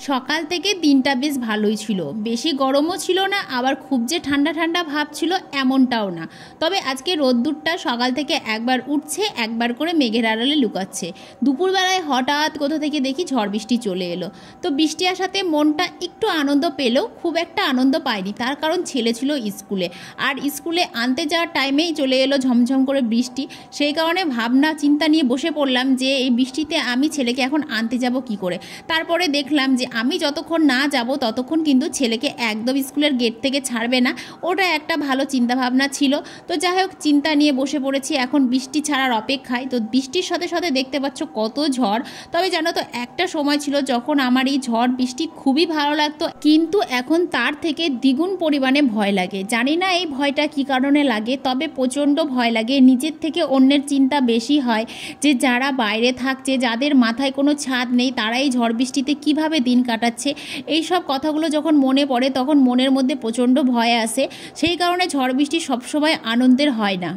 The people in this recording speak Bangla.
সকাল থেকে দিনটা বেশ ভালোই ছিল, বেশি গরমও ছিল না, আবার খুব যে ঠান্ডা ঠান্ডা ভাব ছিল এমনটাও না। তবে আজকে রোদ্দুরটা সকাল থেকে একবার উঠছে, একবার করে মেঘের আড়ালে লুকাচ্ছে। দুপুরবেলায় হঠাৎ কোথা থেকে দেখি ঝড় বৃষ্টি চলে এলো। তো বৃষ্টি আসাতে মনটা একটু আনন্দ পেলেও খুব একটা আনন্দ পায়নি, তার কারণ ছেলে ছিল স্কুলে, আর স্কুলে আনতে যাওয়ার টাইমেই চলে এলো ঝমঝম করে বৃষ্টি। সেই কারণে ভাবনা চিন্তা নিয়ে বসে পড়লাম যে এই বৃষ্টিতে আমি ছেলেকে এখন আনতে যাব কি করে। তারপরে দেখলাম যে আমি যতক্ষণ না যাব ততক্ষণ কিন্তু ছেলেকে একদম স্কুলের গেট থেকে ছাড়বে না, ওটা একটা ভালো চিন্তাভাবনা ছিল। তো যাই হোক, চিন্তা নিয়ে বসে পড়েছি এখন বৃষ্টি ছাড়ার অপেক্ষায়। তো বৃষ্টির সাথে সাথে দেখতে পাচ্ছ কত ঝড়। তবে জানো তো, একটা সময় ছিল যখন আমার এই ঝড় বৃষ্টি খুবই ভালো লাগতো, কিন্তু এখন তার থেকে দ্বিগুণ পরিমাণে ভয় লাগে। জানি না এই ভয়টা কী কারণে লাগে, তবে প্রচণ্ড ভয় লাগে। নিজের থেকে অন্যের চিন্তা বেশি হয়, যে যারা বাইরে থাকছে, যাদের মাথায় কোনো ছাদ নেই, তারা এই ঝড় বৃষ্টিতে কীভাবে দিন কাটাচ্ছে, এই সব কথাগুলো যখন মনে পড়ে তখন মনের মধ্যে প্রচণ্ড ভয় আসে। সেই কারণে ঝড় বৃষ্টি সবসময় আনন্দের হয় না।